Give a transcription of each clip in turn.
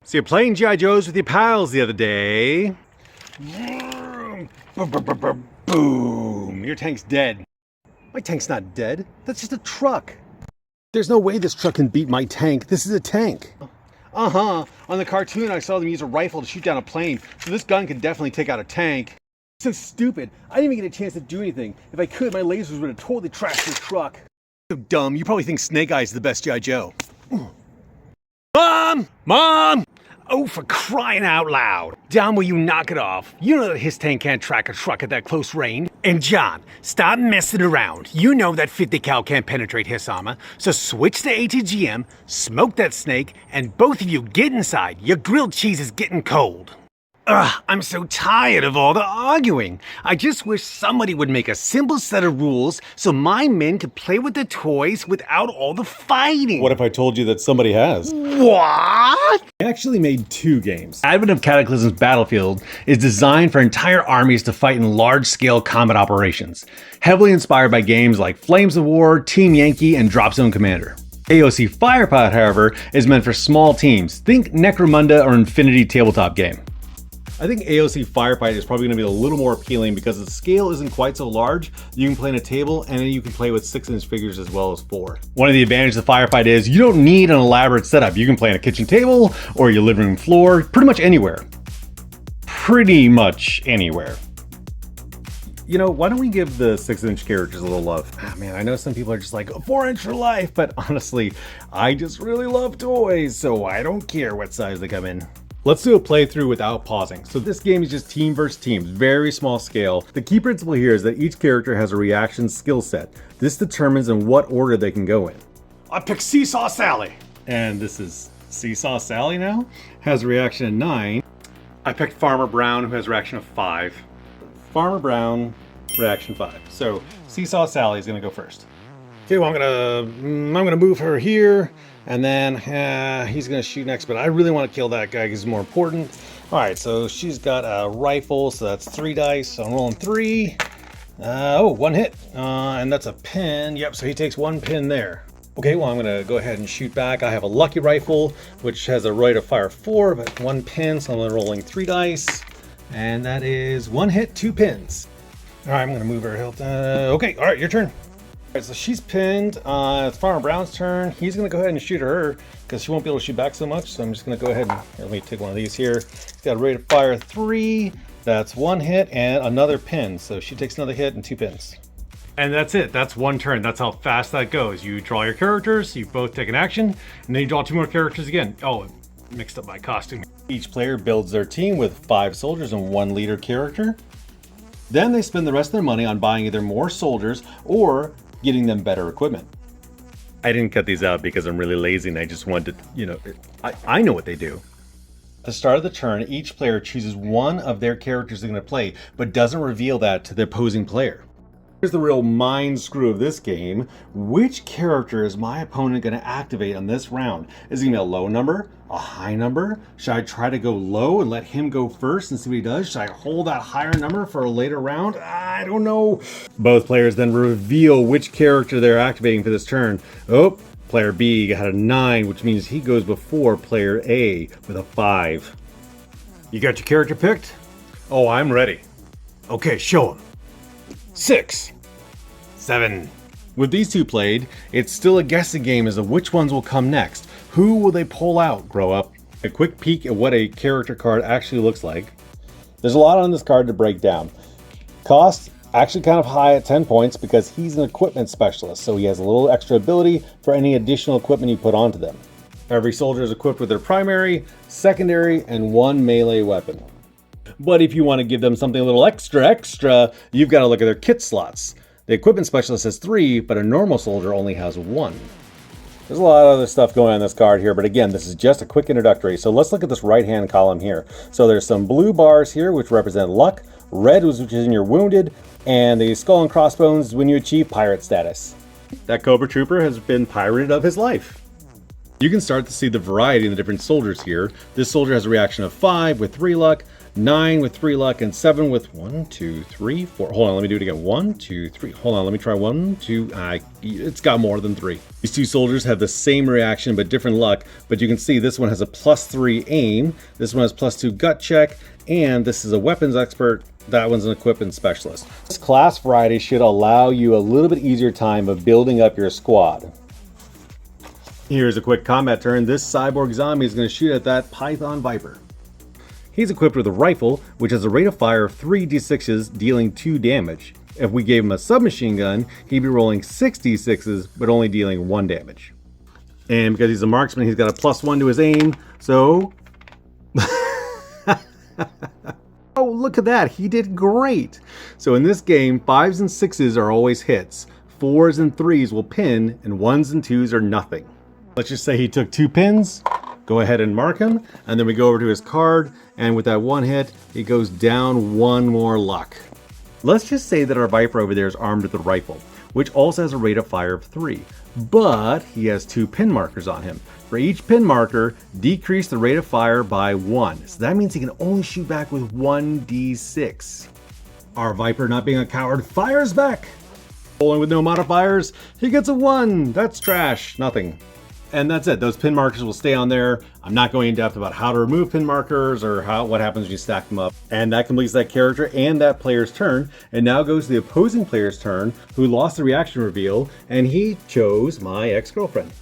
So you're playing G.I. Joes with your pals the other day. Boom! Your tank's dead. My tank's not dead. That's just a truck. There's no way this truck can beat my tank. This is a tank. On the cartoon, I saw them use a rifle to shoot down a plane, so this gun can definitely take out a tank. So stupid. I didn't even get a chance to do anything. If I could, my lasers would have totally trashed this truck. So dumb. You probably think Snake Eyes is the best G.I. Joe. Mom! Mom! Oh, for crying out loud. Don, will you knock it off? You know that his tank can't track a truck at that close range. And John, stop messing around. You know that 50 cal can't penetrate his armor. So switch to ATGM, smoke that snake, and both of you get inside. Your grilled cheese is getting cold. Ugh, I'm so tired of all the arguing. I just wish somebody would make a simple set of rules so my men could play with the toys without all the fighting. What if I told you that somebody has? What? I actually made 2 games. Advent of Cataclysm Battlefield is designed for entire armies to fight in large-scale combat operations, heavily inspired by games like Flames of War, Team Yankee, and Drop Zone Commander. AOC Firefight, however, is meant for small teams. Think Necromunda or Infinity tabletop game. I think AOC Firefight is probably going to be a little more appealing because the scale isn't quite so large. You can play in a table, and then you can play with 6-inch figures as well as 4. One of the advantages of Firefight is you don't need an elaborate setup. You can play on a kitchen table or your living room floor, pretty much anywhere. Pretty much anywhere. You know, why don't we give the 6-inch characters a little love? Ah, man, I know some people are just like, 4-inch for life, but honestly, I just really love toys, so I don't care what size they come in. Let's do a playthrough without pausing. So this game is just team versus team, very small scale. The key principle here is that each character has a reaction skill set. This determines in what order they can go in. I picked Seesaw Sally. And this is Seesaw Sally now, has a reaction of 9. I picked Farmer Brown, who has a reaction of 5. Farmer Brown, reaction 5. So Seesaw Sally is gonna go first. Okay, well, I'm gonna move her here, and then he's gonna shoot next, but I really want to kill that guy because he's more important. All right, so she's got a rifle, so that's 3 dice. So I'm rolling 3. Oh, 1 hit, and that's a pin. Yep, so he takes 1 pin there. Okay, well, I'm gonna go ahead and shoot back. I have a lucky rifle, which has a rate of fire 4, but 1 pin, so I'm rolling 3 dice, and that is 1 hit, 2 pins. All right, I'm gonna move her health. Okay, all right, your turn. All right, so she's pinned. It's Farmer Brown's turn. He's gonna go ahead and shoot her because she won't be able to shoot back so much. So I'm just gonna go ahead and let me take one of these here. He's got a rate of fire 3. That's 1 hit and another pin. So she takes another hit and 2 pins. And that's it. That's 1 turn. That's how fast that goes. You draw your characters, you both take an action, and then you draw 2 more characters again. Oh, mixed up my costume. Each player builds their team with 5 soldiers and 1 leader character. Then they spend the rest of their money on buying either more soldiers or getting them better equipment. I didn't cut these out because I'm really lazy and I just wanted to, I know what they do. At the start of the turn, each player chooses one of their characters they're going to play, but doesn't reveal that to the opposing player. Here's the real mind screw of this game. Which character is my opponent going to activate on this round? Is it going to be a low number? A high number? Should I try to go low and let him go first and see what he does? Should I hold that higher number for a later round? I don't know. Both players then reveal which character they're activating for this turn. Oh, player B got a 9, which means he goes before player A with a 5. You got your character picked? Oh, I'm ready. Okay, show him. 6, 7. With these two played, it's still a guessing game as to which ones will come next. Who will they pull out, grow up? A quick peek at what a character card actually looks like. There's a lot on this card to break down. Cost, actually kind of high at 10 points because he's an equipment specialist, so he has a little extra ability for any additional equipment you put onto them. Every soldier is equipped with their primary, secondary, and 1 melee weapon. But if you want to give them something a little extra, you've got to look at their kit slots. The equipment specialist has 3, but a normal soldier only has 1. There's a lot of other stuff going on in this card here, but again, this is just a quick introductory. So let's look at this right-hand column here. So there's some blue bars here, which represent luck, red, which is when you're wounded, and the skull and crossbones is when you achieve pirate status. That Cobra Trooper has been pirated of his life. You can start to see the variety in the different soldiers here. This soldier has a reaction of 5 with 3 luck, 9 with 3 luck, and 7 with 1, 2, 3, 4. Hold on, let me do it again. 1, 2, 3. Hold on, let me try 1, 2. It's got more than 3. These two soldiers have the same reaction but different luck, but you can see this one has a +3 aim, this one has +2 gut check, and this is a weapons expert. That one's an equipment specialist. This class variety should allow you a little bit easier time of building up your squad. Here's a quick combat turn. This cyborg zombie is going to shoot at that Python Viper. He's equipped with a rifle, which has a rate of fire of 3d6s, dealing 2 damage. If we gave him a submachine gun, he'd be rolling 6d6s, but only dealing 1 damage. And because he's a marksman, he's got a +1 to his aim, so... Oh, look at that, he did great! So in this game, 5s and 6s are always hits, 4s and 3s will pin, and 1s and 2s are nothing. Let's just say he took 2 pins, go ahead and mark him, and then we go over to his card, and with that 1 hit, he goes down 1 more luck. Let's just say that our Viper over there is armed with a rifle, which also has a rate of fire of 3, but he has 2 pin markers on him. For each pin marker, decrease the rate of fire by 1, so that means he can only shoot back with 1d6. Our Viper, not being a coward, fires back! Rolling with no modifiers, he gets a 1! That's trash, nothing. And that's it. Those pin markers will stay on there. I'm not going in depth about how to remove pin markers or what happens when you stack them up. And that completes that character and that player's turn. And now goes to the opposing player's turn, who lost the reaction reveal, and he chose my ex-girlfriend.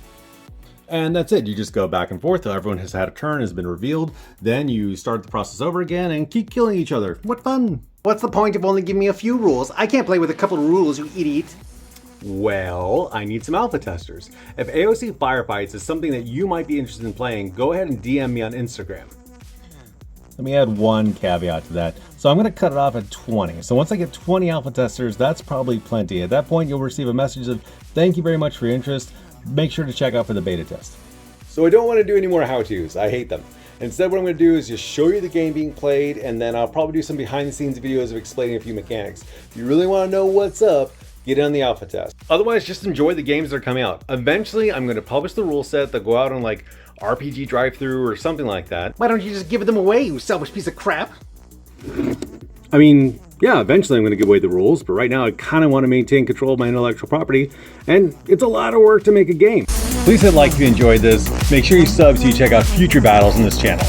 And that's it. You just go back and forth till everyone has had a turn, has been revealed. Then you start the process over again and keep killing each other. What fun! What's the point of only giving me a few rules? I can't play with a couple of rules, you idiot. Well, I need some alpha testers. If AOC Firefights is something that you might be interested in playing, go ahead and DM me on Instagram. Let me add one caveat to that. So I'm going to cut it off at 20. So once I get 20 alpha testers, that's probably plenty. At that point, you'll receive a message of, thank you very much for your interest. Make sure to check out for the beta test. So I don't want to do any more how-tos. I hate them. Instead, what I'm going to do is just show you the game being played, and then I'll probably do some behind-the-scenes videos of explaining a few mechanics. If you really want to know what's up, get on the alpha test. Otherwise, just enjoy the games that are coming out. Eventually, I'm going to publish the rule set that go out on like RPG drive-thru or something like that. Why don't you just give them away, you selfish piece of crap? I mean, yeah, eventually I'm going to give away the rules, but right now I kind of want to maintain control of my intellectual property, and it's a lot of work to make a game. Please hit like if you enjoyed this. Make sure you sub so you check out future battles on this channel.